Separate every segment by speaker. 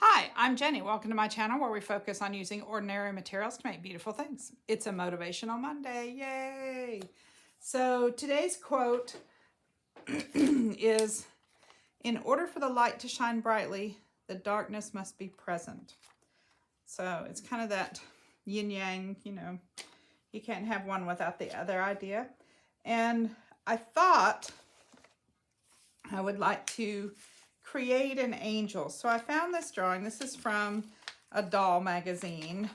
Speaker 1: Hi, I'm Jenny. Welcome to my channel where we focus on using ordinary materials to make beautiful things. It's a Motivational Monday. Yay! So today's quote is, "In order for the light to shine brightly, the darkness must be present." So it's kind of that yin-yang, you can't have one without the other idea. And I thought I would like to create an angel. So I found this drawing. This is from a doll magazine.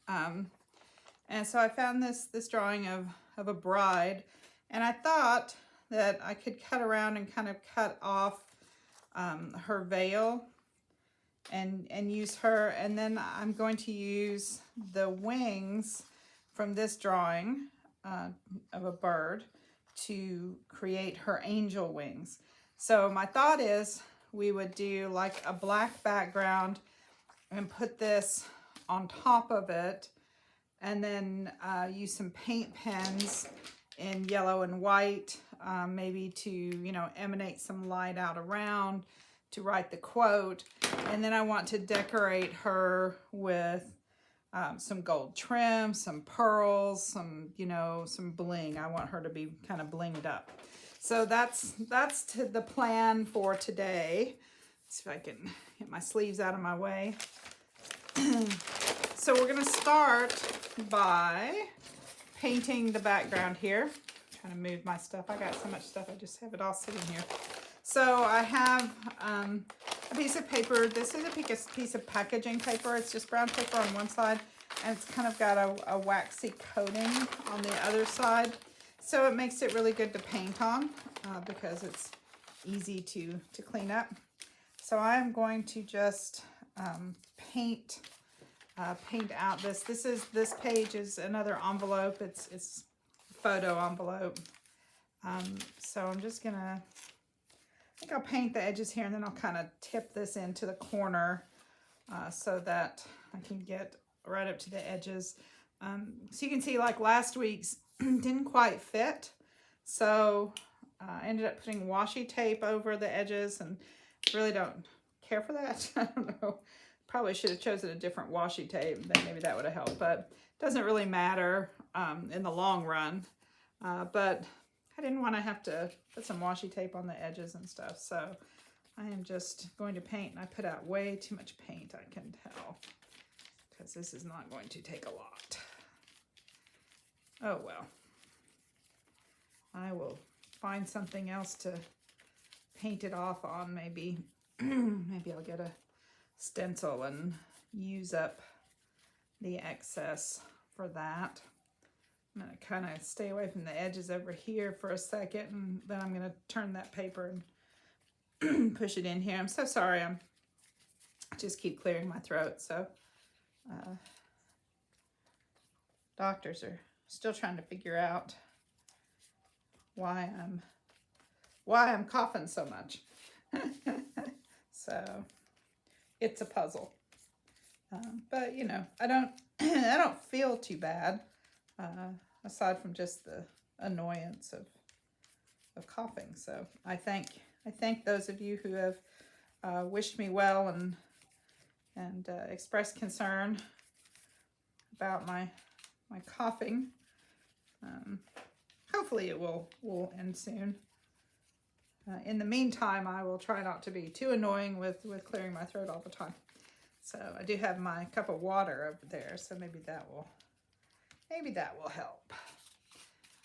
Speaker 1: And so I found this drawing of a bride. And I thought that I could cut around and kind of cut off her veil and use her. And then I'm going to use the wings from this drawing of a bird to create her angel wings. So my thought is we would do like a black background and put this on top of it, and then use some paint pens in yellow and white, maybe to, emanate some light out around to write the quote. And then I want to decorate her with some gold trim, some pearls, some bling. I want her to be kind of blinged up. So that's the plan for today. Let's see if I can get my sleeves out of my way. So we're going to start by painting the background here. I'm trying to move my stuff. I got so much stuff. I just have it all sitting here. So I have a piece of paper. This is a piece of packaging paper. It's just brown paper on one side, and it's kind of got a waxy coating on the other side. So it makes it really good to paint on because it's easy to clean up. So I'm going to just paint out this. This page is another envelope. It's a photo envelope. So I'm just gonna, I think I'll paint the edges here, and then I'll kind of tip this into the corner so that I can get right up to the edges. So you can see, like last week's didn't quite fit, so I ended up putting washi tape over the edges, and really don't care for that. I don't know, probably should have chosen a different washi tape, then maybe that would have helped, but it doesn't really matter in the long run. But I didn't want to have to put some washi tape on the edges and stuff, so I am just going to paint, and I put out way too much paint, I can tell, because this is not going to take a lot. Oh well, I will find something else to paint it off on. Maybe maybe I'll get a stencil and use up the excess for that. I'm going to kind of stay away from the edges over here for a second, and then I'm going to turn that paper and push it in here. I'm so sorry, I just keep clearing my throat. So doctors are still trying to figure out why I'm coughing so much. So it's a puzzle. But I don't feel too bad, aside from just the annoyance of coughing. So I thank those of you who have wished me well and expressed concern about my coughing. Hopefully it will end soon. In the meantime, I will try not to be too annoying with clearing my throat all the time. So I do have my cup of water over there, so maybe that will help.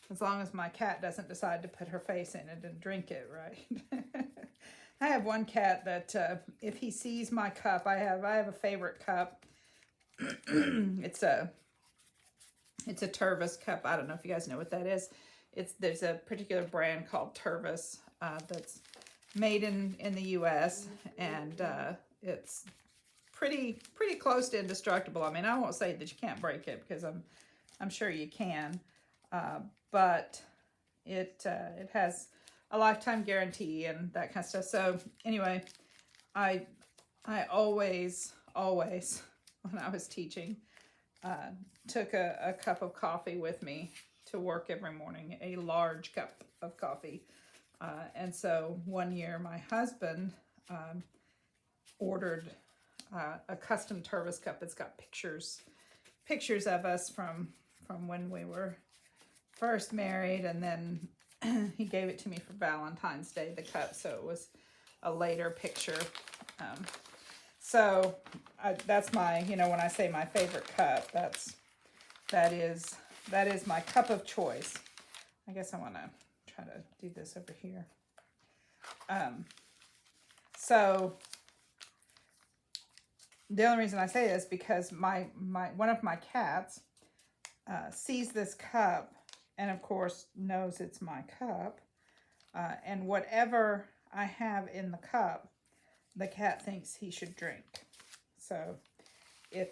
Speaker 1: As long as my cat doesn't decide to put her face in it and drink it, right? I have one cat that if he sees my cup, I have a favorite cup. It's a Tervis cup. I don't know if you guys know what that is. There's a particular brand called Tervis that's made in the U.S. and it's pretty close to indestructible. I mean, I won't say that you can't break it, because I'm sure you can, but it has a lifetime guarantee and that kind of stuff. So anyway, I always when I was teaching took a cup of coffee with me to work every morning, a large cup of coffee. And so one year my husband ordered a custom Tervis cup. It's got pictures of us from when we were first married, and then he gave it to me for Valentine's Day, the cup, so it was a later picture. So that's my, when I say my favorite cup, that is my cup of choice. I guess I want to try to do this over here. So the only reason I say this because one of my cats sees this cup and of course knows it's my cup, and whatever I have in the cup, the cat thinks he should drink. So if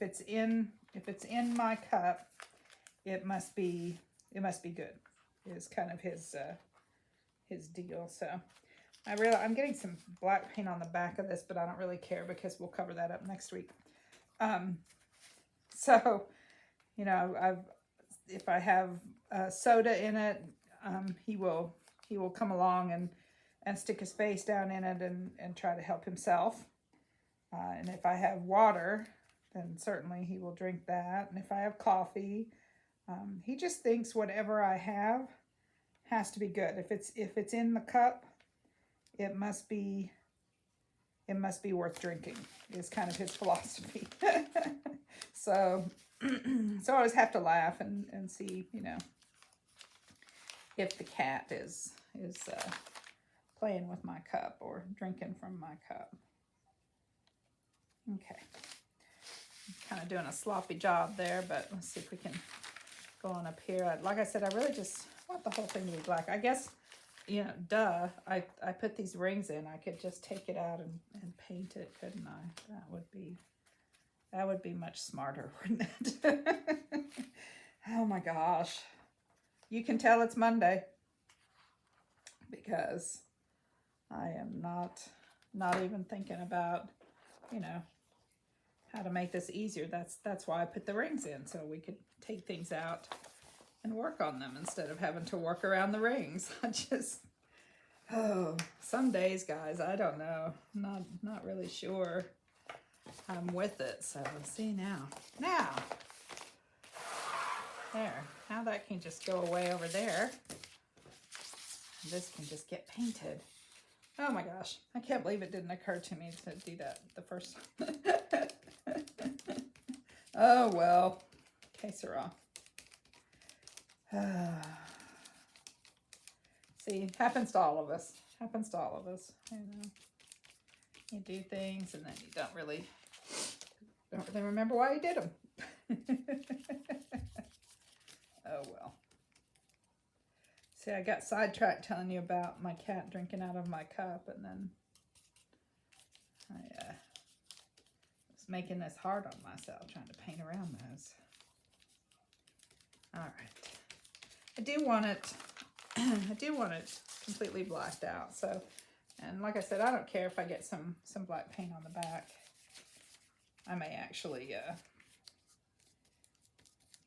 Speaker 1: it's in my cup, it must be good, is kind of his deal. So I'm getting some black paint on the back of this, but I don't really care because we'll cover that up next week. So if I have soda in it, he will come along and stick his face down in it and try to help himself. And if I have water, then certainly he will drink that. And if I have coffee, he just thinks whatever I have has to be good. If it's in the cup, it must be worth drinking, is kind of his philosophy. So I always have to laugh and see, if the cat is playing with my cup or drinking from my cup. Okay. Kind of doing a sloppy job there, but let's see if we can go on up here. Like I said, I really just want the whole thing to be black. I guess, duh, I put these rings in. I could just take it out and paint it, couldn't I? That would be much smarter, wouldn't it? Oh my gosh. You can tell it's Monday because I am not even thinking about, how to make this easier. That's why I put the rings in, so we could take things out and work on them instead of having to work around the rings. Some days, guys, I don't know. Not really sure I'm with it. So see now. There. Now that can just go away over there. This can just get painted. Oh my gosh. I can't believe it didn't occur to me to do that the first time. Oh well. Que sera. See, happens to all of us. You do things and then you don't really remember why you did them. Oh well. See, I got sidetracked telling you about my cat drinking out of my cup, and then I was making this hard on myself trying to paint around those. All right. I do want it completely blacked out. So, and like I said, I don't care if I get some black paint on the back. I may actually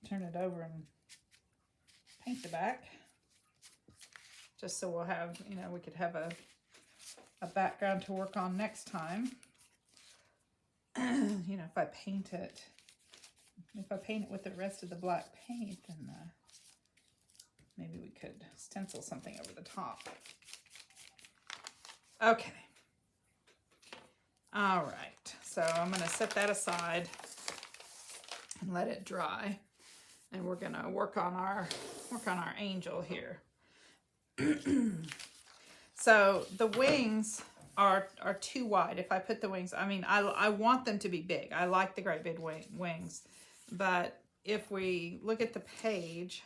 Speaker 1: turn it over and paint the back, just so we'll have, we could have a background to work on next time. If I paint it with the rest of the black paint, then maybe we could stencil something over the top. Okay. All right. So I'm going to set that aside and let it dry. And we're going to work on our angel here. So the wings are too wide. If I put the wings, I want them to be big. I like the great big wings. But if we look at the page,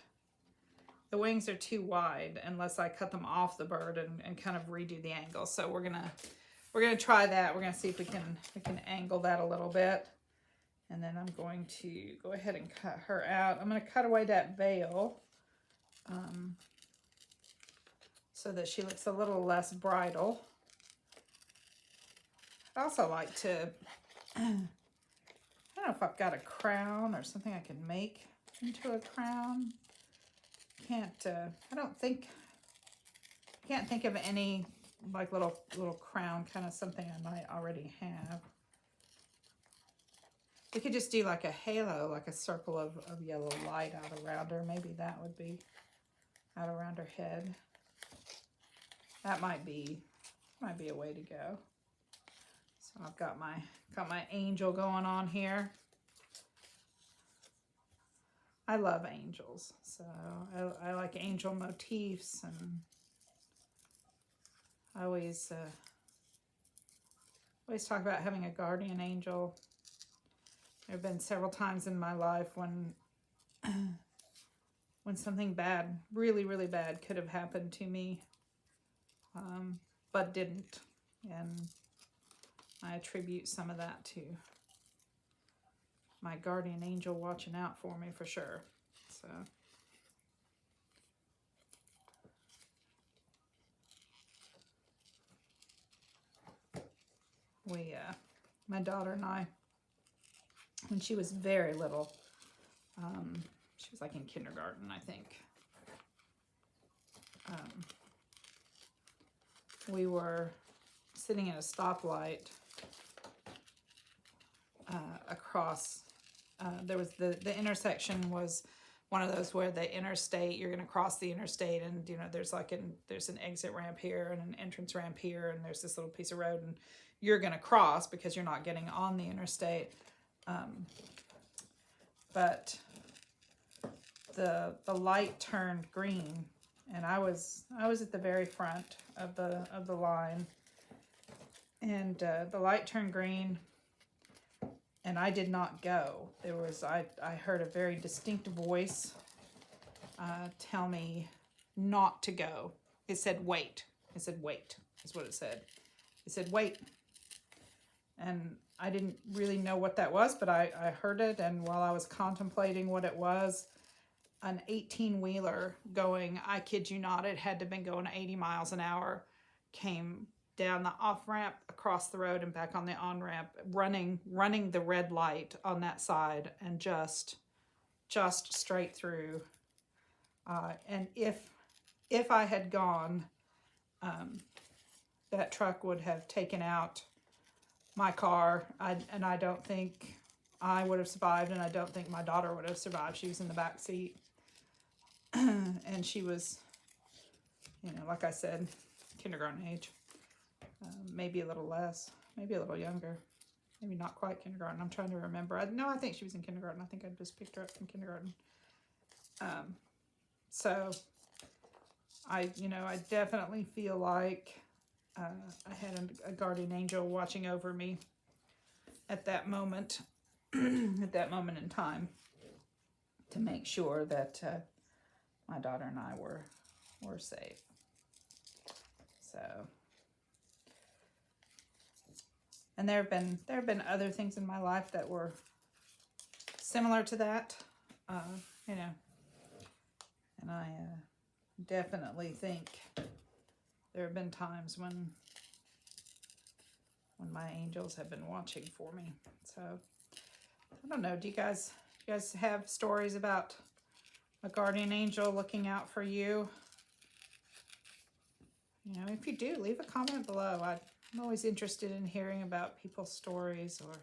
Speaker 1: the wings are too wide unless I cut them off the bird and kind of redo the angle. So we're gonna try that. We're gonna see if we can angle that a little bit. And then I'm going to go ahead and cut her out. I'm gonna cut away that veil so that she looks a little less bridal. I'd also like to, I don't know if I've got a crown or something I can make into a crown. Can't think of any like little crown kind of something I might already have. We could just do like a halo, like a circle of yellow light out around her. Maybe that would be out around her head. That might be a way to go. So I've got my angel going on here. I love angels, so I like angel motifs, and I always talk about having a guardian angel. There have been several times in my life when something bad, really, really bad could have happened to me, but didn't. And I attribute some of that to my guardian angel watching out for me for sure. So my daughter and I, when she was very little, she was like in kindergarten, I think. We were sitting at a stoplight across. There was the intersection was one of those where the interstate, you're going to cross the interstate, and there's an exit ramp here and an entrance ramp here, and there's this little piece of road, and you're going to cross because you're not getting on the interstate. But the light turned green, and I was at the very front of the line, and the light turned green, and I did not go. I heard a very distinct voice tell me not to go. It said wait. It said wait is what it said. It said wait. And I didn't really know what that was, but I heard it, and while I was contemplating what it was, an 18-wheeler going, I kid you not, it had to have been going 80 miles an hour, came down the off-ramp, across the road, and back on the on-ramp, running the red light on that side, and just straight through. And if I had gone, that truck would have taken out my car, and I don't think I would have survived, and I don't think my daughter would have survived. She was in the back seat, and she was, like I said, kindergarten age, maybe a little less, maybe a little younger, maybe not quite kindergarten. I'm trying to remember. I think she was in kindergarten. I think I just picked her up from kindergarten. So I definitely feel like I had a guardian angel watching over me at that moment, at that moment in time, to make sure that my daughter and I were safe. So, and there have been other things in my life that were similar to that, and I definitely think there have been times when my angels have been watching for me. So I don't know. Do you guys have stories about a guardian angel looking out for you? If you do, leave a comment below. I'm always interested in hearing about people's stories, or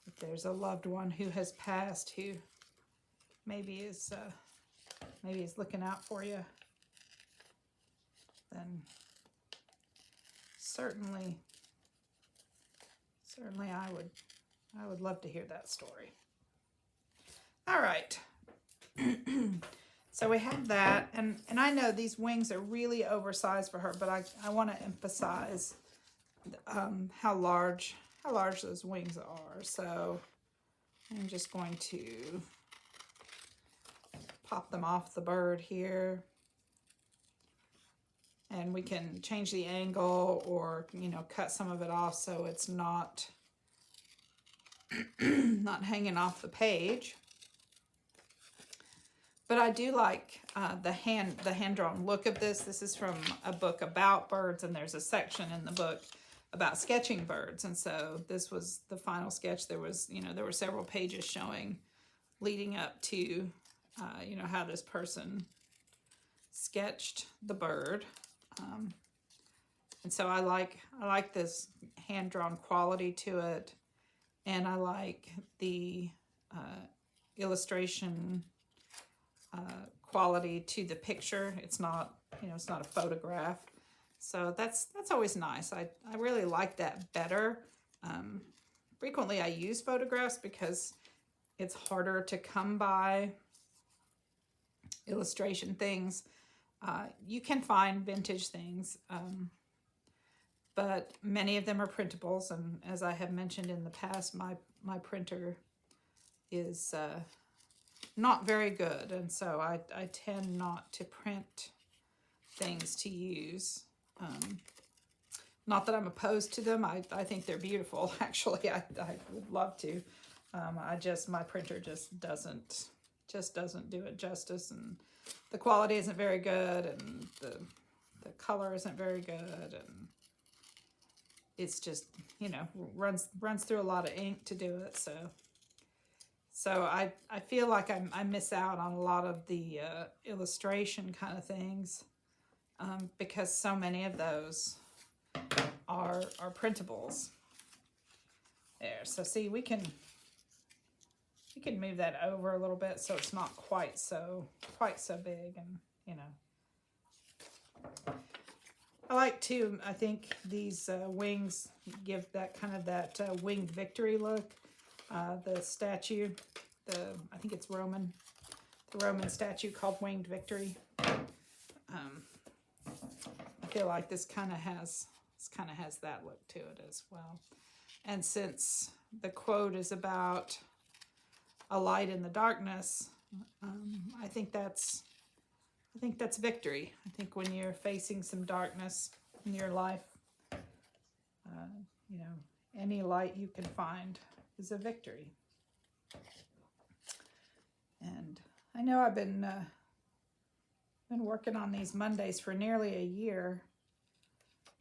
Speaker 1: if there's a loved one who has passed who maybe is looking out for you, then certainly I would love to hear that story. All right. So we have that, and I know these wings are really oversized for her, but I want to emphasize how large those wings are. So I'm just going to pop them off the bird here, and we can change the angle or cut some of it off so it's not not hanging off the page. But I do like the hand-drawn look of this. This is from a book about birds, and there's a section in the book about sketching birds. And so this was the final sketch. There were several pages showing, leading up to, how this person sketched the bird. And so I like this hand-drawn quality to it, and I like the illustration quality to the picture. It's not, it's not a photograph. So that's always nice. I really like that better. Frequently I use photographs because it's harder to come by illustration things. You can find vintage things, but many of them are printables, and as I have mentioned in the past, my printer is not very good, and so I tend not to print things to use. Not that I'm opposed to them. I think they're beautiful. Actually, I would love to. My printer just doesn't do it justice, and the quality isn't very good, and the color isn't very good, and it's just, runs through a lot of ink to do it. So I feel like I miss out on a lot of the illustration kind of things, because so many of those are printables. There, so see, we can move that over a little bit so it's not quite so big, and I like to, I think these wings give that kind of that winged victory look. The statue, I think it's Roman, the Roman statue called Winged Victory. I feel like this kind of has that look to it as well. And since the quote is about a light in the darkness, I think that's victory. I think when you're facing some darkness in your life, any light you can find is a victory. And I know I've been working on these Mondays for nearly a year.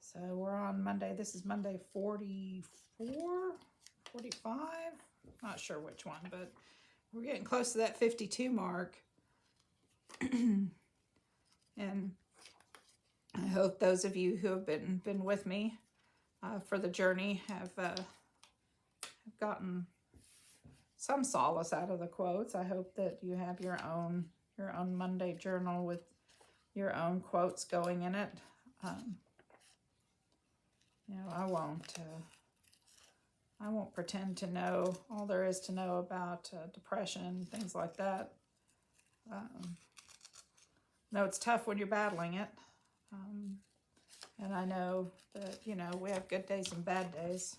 Speaker 1: So we're on Monday. This is Monday 44, 45. Not sure which one, but we're getting close to that 52 mark. And I hope those of you who have been with me for the journey have gotten some solace out of the quotes. I hope that you have your own Monday journal with your own quotes going in it. I won't pretend to know all there is to know about depression, things like that. No, it's tough when you're battling it. And I know that, we have good days and bad days.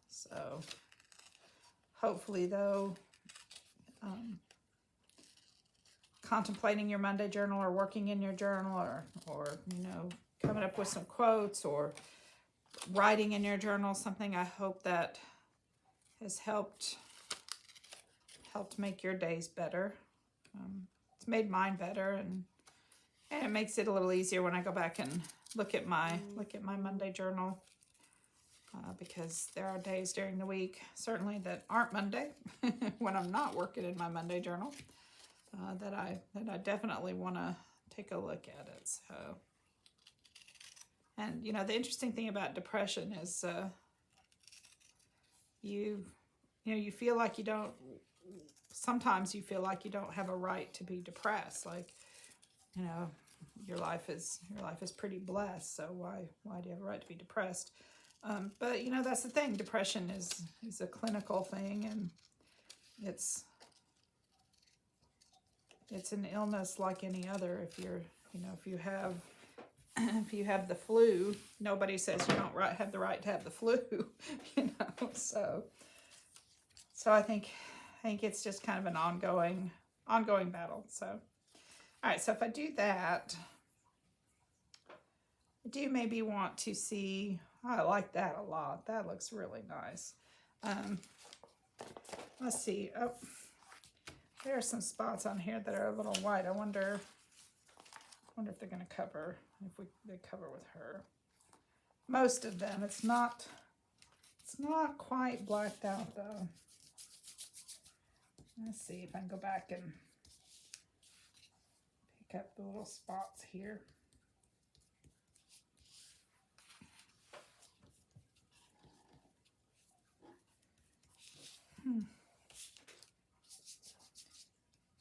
Speaker 1: So hopefully, though, contemplating your Monday journal or working in your journal or coming up with some quotes or writing in your journal, something I hope that has helped make your days better. It's made mine better, and it makes it a little easier when I go back and look at my Monday journal, because there are days during the week, certainly that aren't Monday, when I'm not working in my Monday journal, that I definitely want to take a look at it. So, and the interesting thing about depression is you feel like you don't. Sometimes you feel like you don't have a right to be depressed. Like, your life is pretty blessed. So why do you have a right to be depressed? But that's the thing. Depression is a clinical thing, and it's an illness like any other. If you have the flu, nobody says you don't have the right to have the flu. So I think it's just kind of an ongoing battle. So, all right. So if I do that, I do maybe want to see. I like that a lot. That looks really nice. Let's see. Oh, there are some spots on here that are a little white. I wonder if they're going to cover. They cover with her. Most of them. It's not quite blacked out though. Let's see if I can go back and pick up the little spots here.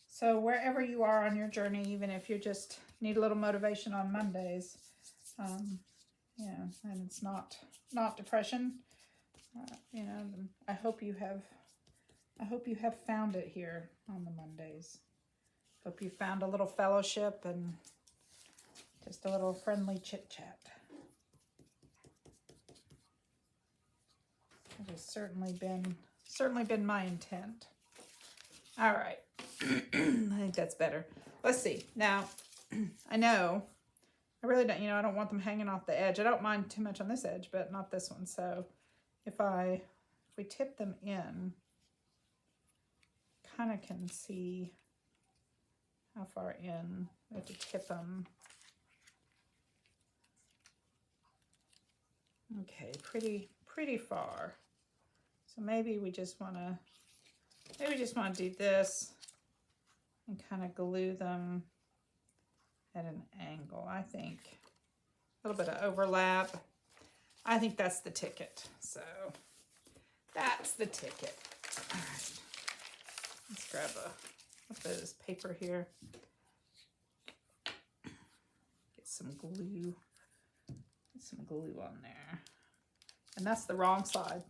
Speaker 1: So wherever you are on your journey, even if you just need a little motivation on Mondays, yeah, and it's not depression, you know, I hope you have found it here on the Mondays. Hope you found a little fellowship and just a little friendly chit chat. It has certainly been my intent. All right. I think that's better. Let's see. Now, I know I really don't, I don't want them hanging off the edge. I don't mind too much on this edge, but not this one. So if we tip them in, kind of can see how far in we have to tip them. Okay, pretty far. So maybe we just want to do this and kind of glue them at an angle. I think a little bit of overlap. I think that's the ticket. So that's the ticket. All right. Let's grab a bit of this paper here. Get some glue. Get some glue on there. And that's the wrong side.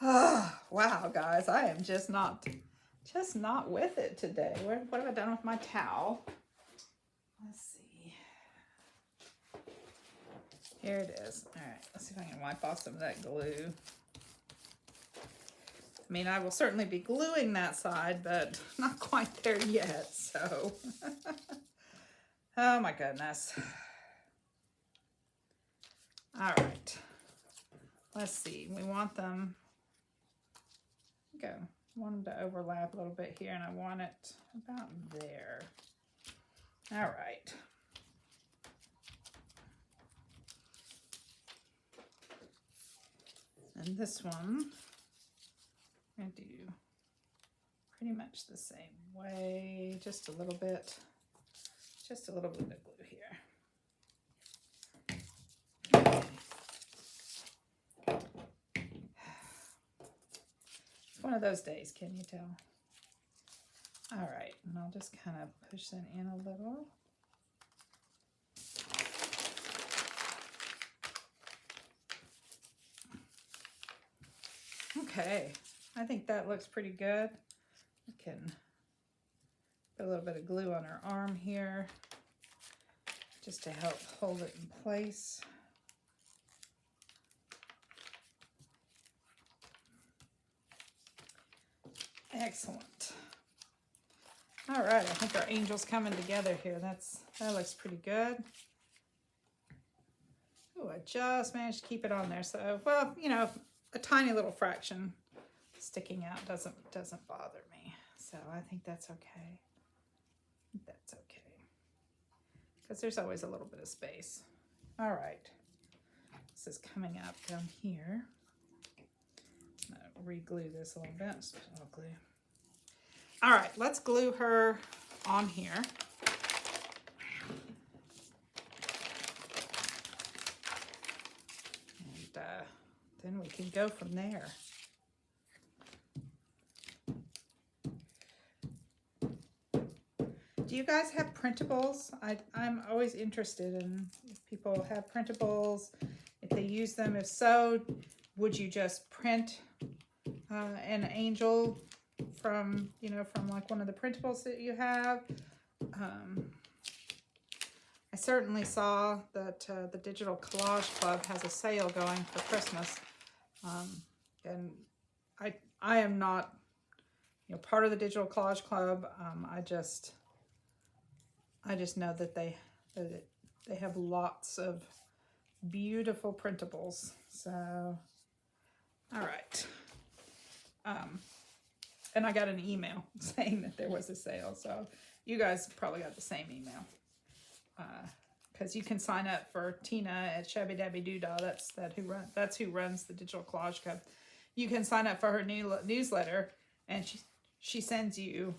Speaker 1: Oh, wow, guys, I am just not with it today. What have I done with my towel? Let's see. Here it is. All right, let's see if I can wipe off some of that glue. I mean, I will certainly be gluing that side, but not quite there yet, so. Oh my goodness. All right. Let's see. We want them, want them to overlap a little bit here, and I want it about there. All right. And this one, I'm going to do pretty much the same way, just a little bit of glue here. Okay. It's one of those days, can you tell? All right, and I'll just kind of push that in a little. Okay, I think that looks pretty good. I can put a little bit of glue on her arm here just to help hold it in place. Excellent. All right, I think our angel's coming together here. That looks pretty good. Oh, I just managed to keep it on there. So, well, a tiny little fraction sticking out doesn't bother me. So I think that's okay. That's okay. Because there's always a little bit of space. All right. This is coming up down here. I'm going to re-glue this a little bit. Just put a little glue. All right, let's glue her on here. And then we can go from there. Do you guys have printables? I'm always interested in if people have printables, if they use them. If so, would you just print an angel from like one of the printables that you have? I certainly saw that the Digital Collage Club has a sale going for Christmas, and I am not part of the Digital Collage Club. I just know that they have lots of beautiful printables. So, all right. And I got an email saying that there was a sale. So you guys probably got the same email. Because you can sign up for Tina at Shabby Dabby Doodah. That's who runs the Digital Collage Club. You can sign up for her newsletter, and she sends you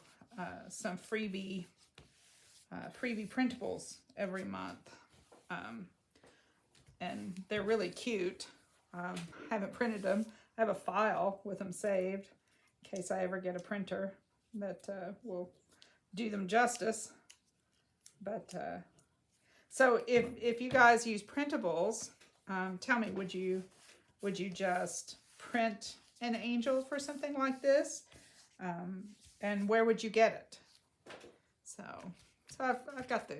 Speaker 1: some freebie printables every month, and they're really cute. Haven't printed them. I have a file with them saved in case I ever get a printer that will do them justice. But so if you guys use printables, tell me, would you just print an angel for something like this? And where would you get it? So I've got the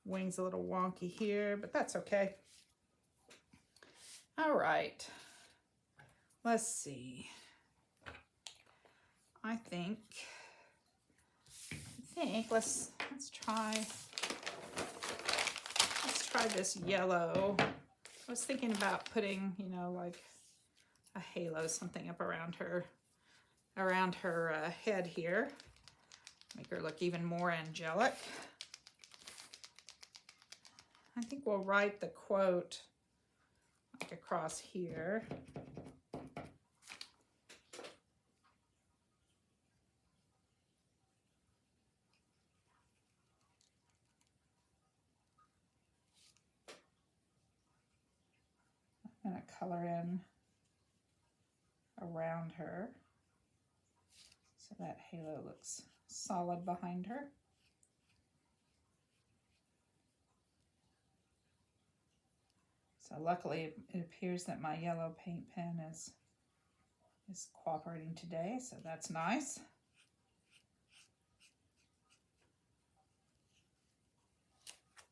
Speaker 1: wings a little wonky here, but that's okay. All right, let's see. I think let's try this yellow. I was thinking about putting, you know, like a halo, something up around her head here. Make her look even more angelic. I think we'll write the quote like across here. I'm going to color in around her so that halo looks solid behind her. So luckily it appears that my yellow paint pen is cooperating today, so that's nice.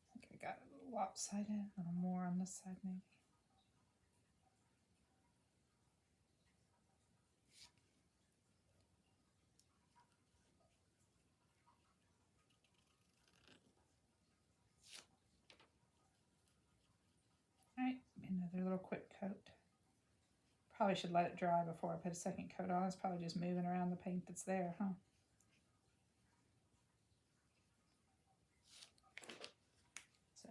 Speaker 1: I think I got it a little lopsided, a little more on this side maybe. All right, another little quick coat. Probably should let it dry before I put a second coat on. It's probably just moving around the paint that's there, huh? So.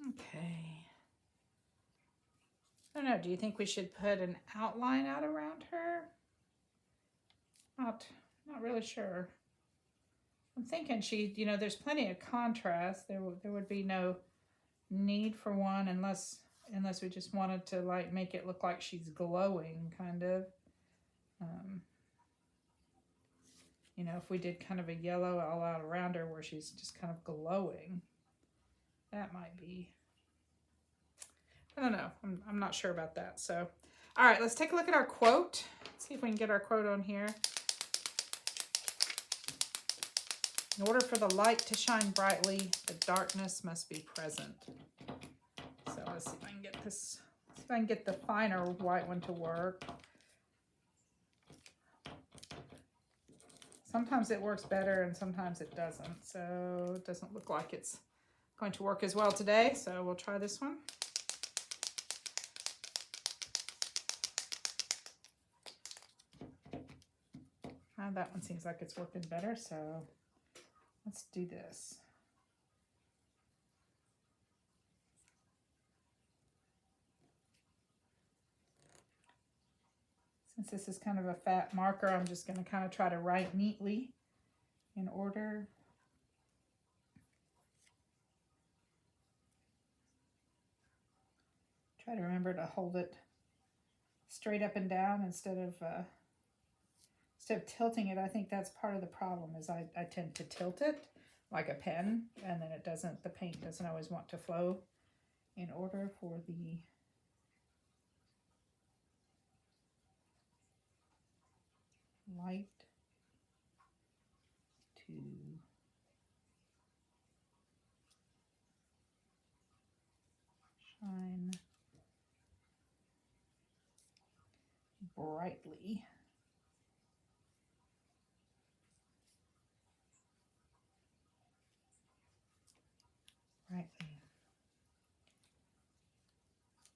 Speaker 1: Okay. I don't know, do you think we should put an outline out around her? Not really sure. I'm thinking she, you know, there's plenty of contrast. There would be no need for one unless we just wanted to like make it look like she's glowing, kind of. You know, if we did kind of a yellow all out around her where she's just kind of glowing, that might be. I don't know. I'm not sure about that. So, all right, let's take a look at our quote. Let's see if we can get our quote on here. In order for the light to shine brightly, the darkness must be present. So let's see if I can get this. See if I can get the finer white one to work. Sometimes it works better and sometimes it doesn't. So it doesn't look like it's going to work as well today. So we'll try this one. That one seems like it's working better, so let's do this. Since this is kind of a fat marker, I'm just going to kind of try to write neatly in order. Try to remember to hold it straight up and down instead of tilting it. I think that's part of the problem is I tend to tilt it like a pen, and then the paint doesn't always want to flow in order for the light to shine brightly.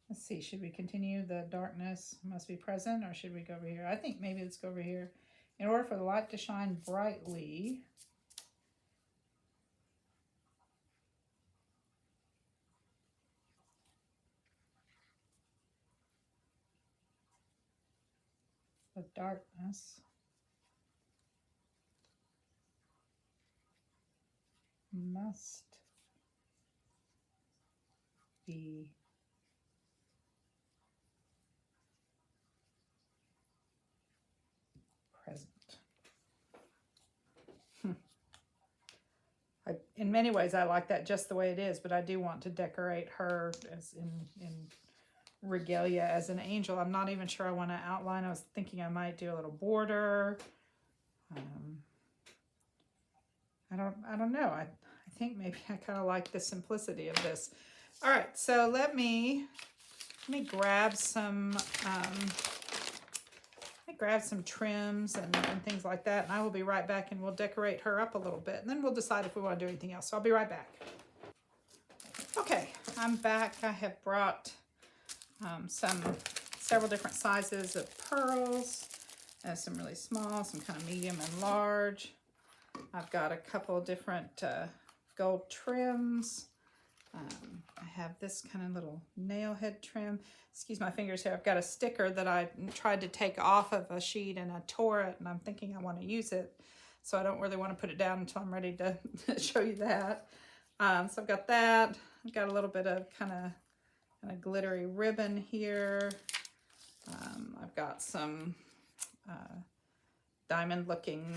Speaker 1: Let's see, should we continue the darkness must be present, or should we go over here? I think maybe let's go over here. In order for the light to shine brightly, The darkness must be present. In many ways, I like that just the way it is, but I do want to decorate her as in regalia as an angel. I'm not even sure I want to outline. I was thinking I might do a little border. I don't know. I think maybe I kind of like the simplicity of this. All right, so let me grab some trims and things like that, and I will be right back, and we'll decorate her up a little bit, and then we'll decide if we want to do anything else. So I'll be right back. Okay, I'm back. I have brought several different sizes of pearls, some really small, some kind of medium and large. I've got a couple different gold trims. I have this kind of little nail head trim. Excuse my fingers here. I've got a sticker that I tried to take off of a sheet and I tore it, and I'm thinking I want to use it. So I don't really want to put it down until I'm ready to show you that. So I've got that. I've got a little bit of kind of glittery ribbon here. I've got some diamond looking,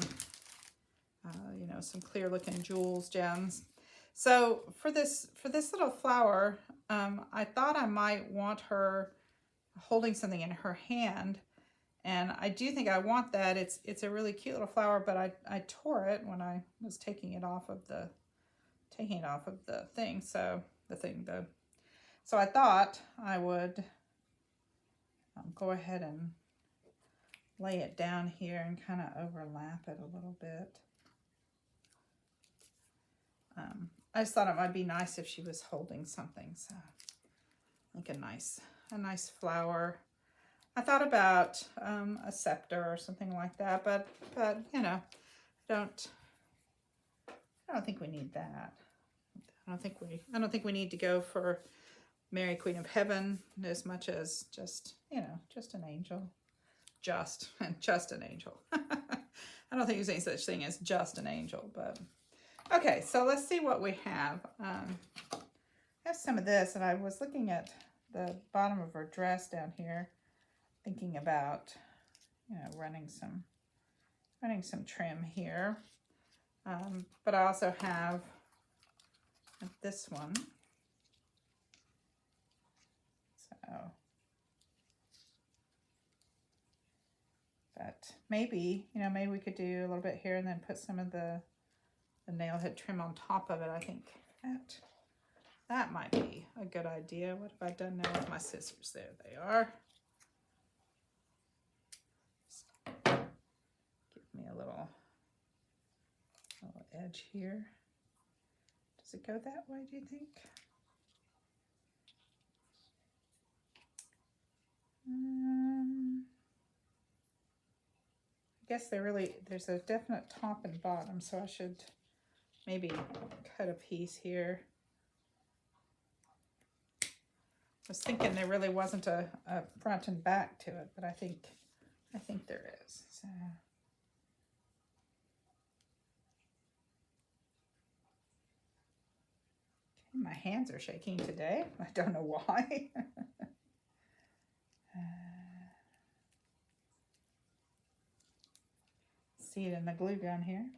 Speaker 1: some clear looking jewels, gems. So for this little flower, I thought I might want her holding something in her hand, and I do think I want that. It's a really cute little flower, but I tore it when I was taking it off of the thing. So so I thought I would go ahead and lay it down here and kind of overlap it a little bit. I just thought it might be nice if she was holding something, so like a nice flower. I thought about a scepter or something like that, but I don't think we need that. I don't think we need to go for Mary Queen of Heaven as much as just an angel, just an angel. I don't think there's any such thing as just an angel, but. Okay, so let's see what we have. I have some of this, and I was looking at the bottom of her dress down here, thinking about, running some trim here. But I also have this one. So, but maybe we could do a little bit here and then put some of the nail head trim on top of it. I think that might be a good idea. What have I done now with my scissors? There they are. Give me a little edge here. Does it go that way, do you think? I guess there's a definite top and bottom, so I should maybe cut a piece here. I was thinking there really wasn't a front and back to it, but I think there is. So. Okay, my hands are shaking today. I don't know why. See it in the glue gun here.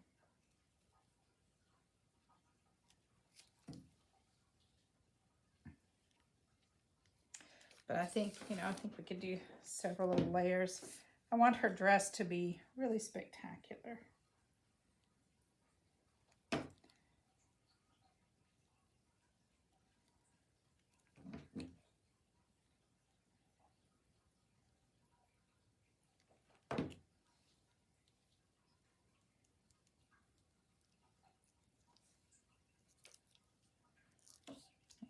Speaker 1: But I think we could do several little layers. I want her dress to be really spectacular.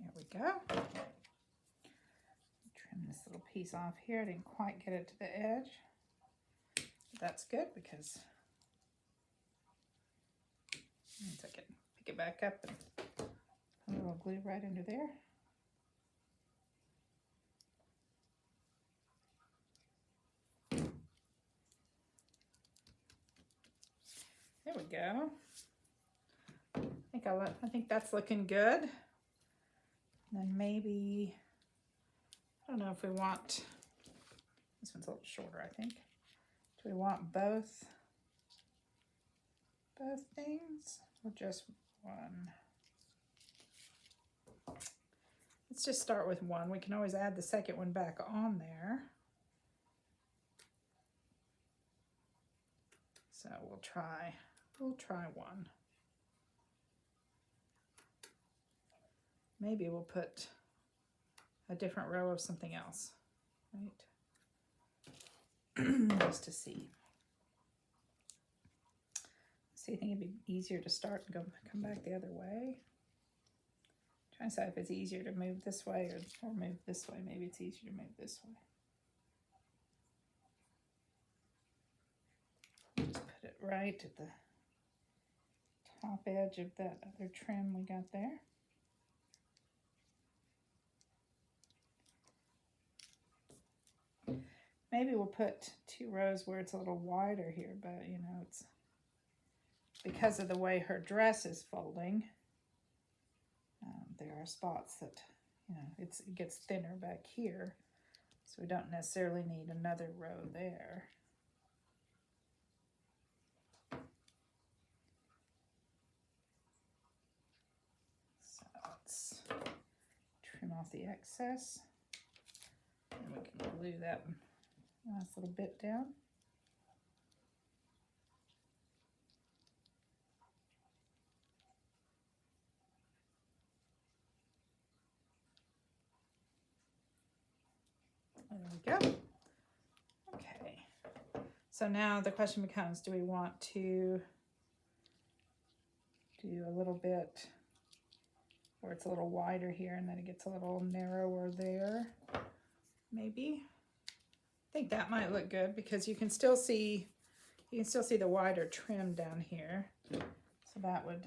Speaker 1: There we go. Trim this little piece off here. I didn't quite get it to the edge. But that's good because I can pick it back up and put a little glue right into there. There we go. I think that's looking good. And then maybe, I don't know if we want, this one's a little shorter, I think. Do we want both things or just one? Let's just start with one. We can always add the second one back on there. So we'll try one. Maybe we'll put a different row of something else, right? Just to see. See, I think it'd be easier to start and come back the other way. Trying to decide if it's easier to move this way or move this way. Maybe it's easier to move this way. Just put it right at the top edge of that other trim we got there. Maybe we'll put 2 rows where it's a little wider here, but you know, it's because of the way her dress is folding. There are spots that, you know, it gets thinner back here, so we don't necessarily need another row there. So let's trim off the excess, and we can glue that nice little bit down. There we go. Okay. So now the question becomes, do we want to do a little bit where it's a little wider here and then it gets a little narrower there? Maybe. I think that might look good because you can still see the wider trim down here. So that would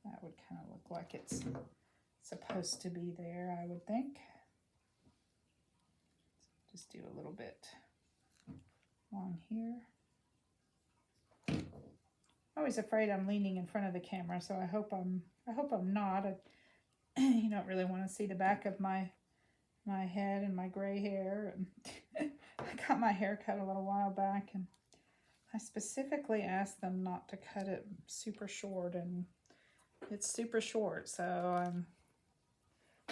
Speaker 1: kind of look like it's supposed to be there, I would think. Just do a little bit along here. I'm always afraid I'm leaning in front of the camera, so I hope I'm not. You don't really want to see the back of my head and my gray hair. And I got my hair cut a little while back, and I specifically asked them not to cut it super short, and it's super short, so I'm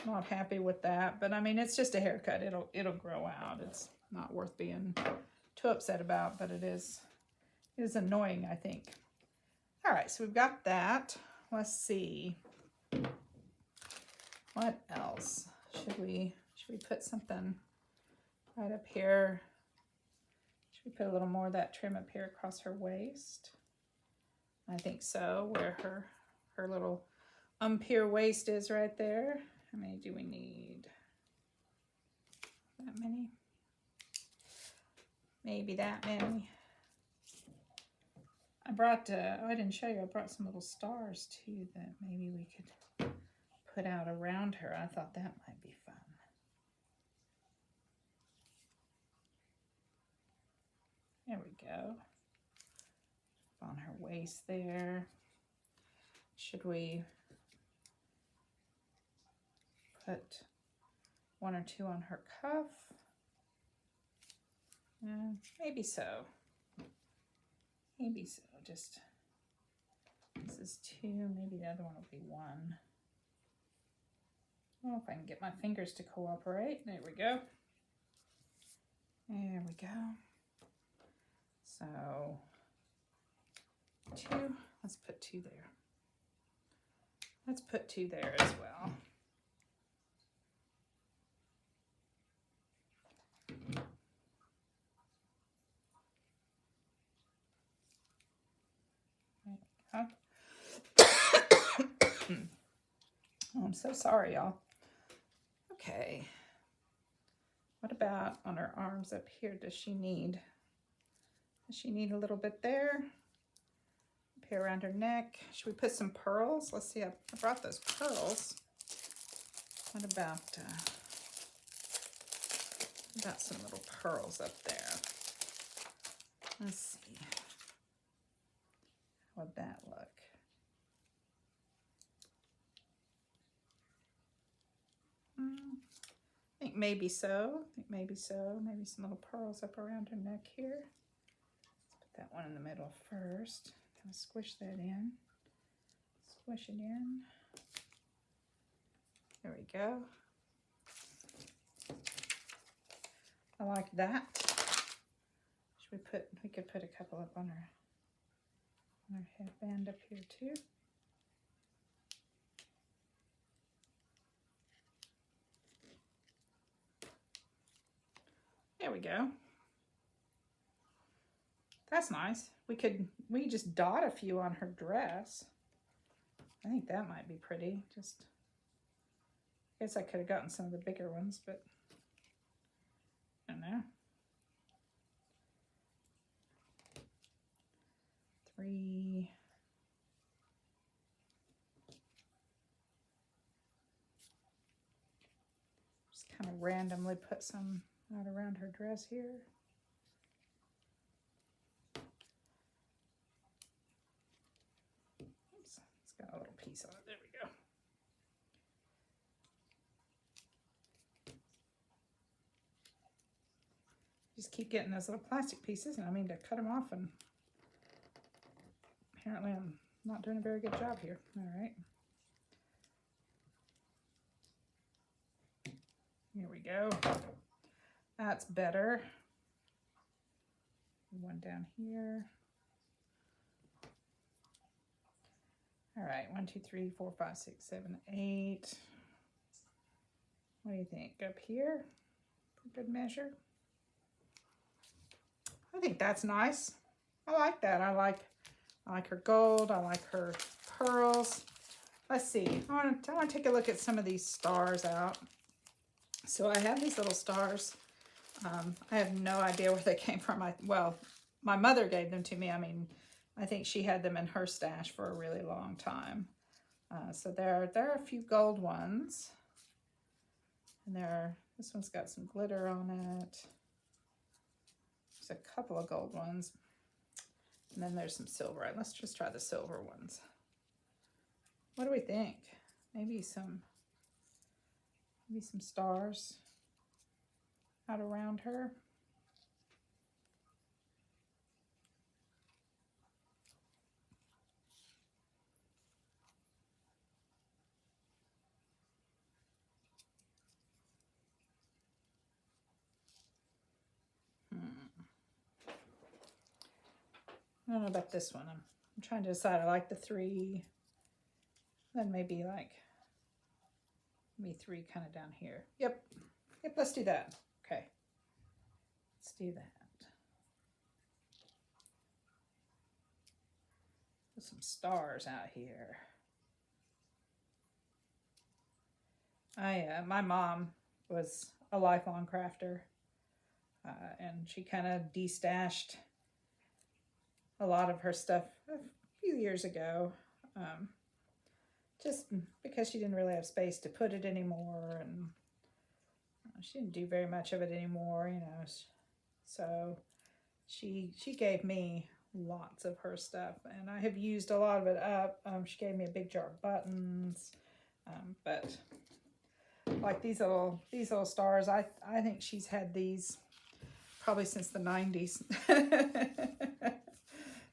Speaker 1: not happy with that. But I mean, it's just a haircut. It'll grow out. It's not worth being too upset about, but it is annoying, I think. All right, so we've got that. Let's see. What else? Should we put something right up here? Should we put a little more of that trim up here across her waist? I think so, where her little umpire waist is right there. How many do we need? That many? Maybe that many. I brought, oh, I didn't show you, I brought some little stars too that maybe we could put out around her. I thought that might be fun. There we go. On her waist there. Should we put 1 or 2 on her cuff? Maybe so. Maybe so. Just, this is 2. Maybe the other one will be 1. Oh, if I can get my fingers to cooperate. There we go. There we go. So 2. Let's put 2 there. Let's put 2 there as well. Oh, I'm so sorry, y'all. Okay. What about on her arms up here? Does she need a little bit there? Up here around her neck. Should we put some pearls? Let's see, I brought those pearls. What about some little pearls up there? Let's see. How would that look? I think maybe so. Maybe some little pearls up around her neck here. Let's put that one in the middle first. Kind of squish that in. Squish it in. There we go. I like that. We could put a couple up on her headband up here too. There we go. That's nice. We could just dot a few on her dress. I think that might be pretty. Just, I guess I could have gotten some of the bigger ones, but I don't know. 3. Just kind of randomly put some out around her dress here. Oops, it's got a little piece on it. There we go. Just keep getting those little plastic pieces, and I mean to cut them off, and apparently I'm not doing a very good job here. All right. Here we go. That's better. One down here. All right, 1, 2, 3, 4, 5, 6, 7, 8. What do you think? Up here for good measure. I think that's nice. I like that. I like her gold. I like her pearls. Let's see. I want to take a look at some of these stars out. So I have these little stars. I have no idea where they came from. Well, my mother gave them to me. I mean, I think she had them in her stash for a really long time. So there are a few gold ones. And this one's got some glitter on it. There's a couple of gold ones. And then there's some silver. Let's just try the silver ones. What do we think? Maybe some stars out around her. I don't know about this one. I'm trying to decide. I like the 3. Then maybe 3 kind of down here. Yep, let's do that. Okay, let's do that. Put some stars out here. My mom was a lifelong crafter, and she kind of destashed a lot of her stuff a few years ago, just because she didn't really have space to put it anymore, and she didn't do very much of it anymore, you know. So she gave me lots of her stuff, and I have used a lot of it up. She gave me a big jar of buttons, but like these little stars, I think she's had these probably since the 90s.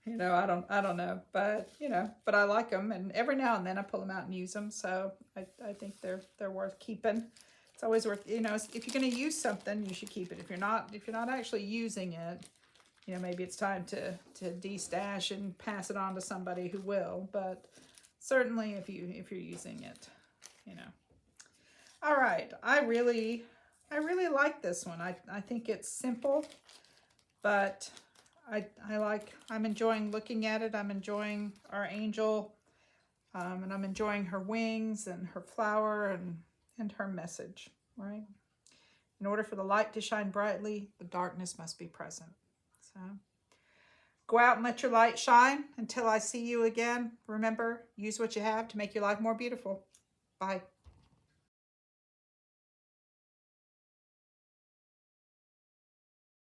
Speaker 1: You know, I don't know, but but I like them, and every now and then I pull them out and use them. So I think they're worth keeping. It's always worth, if you're going to use something, you should keep it. If you're not actually using it, maybe it's time to destash and pass it on to somebody who will. But certainly if you're using it, All right, I really like this one. I think it's simple, but I'm enjoying looking at it. I'm enjoying our angel, and I'm enjoying her wings and her flower and her message, right? In order for the light to shine brightly, the darkness must be present. So go out and let your light shine. Until I see you again, remember, use what you have to make your life more beautiful. Bye.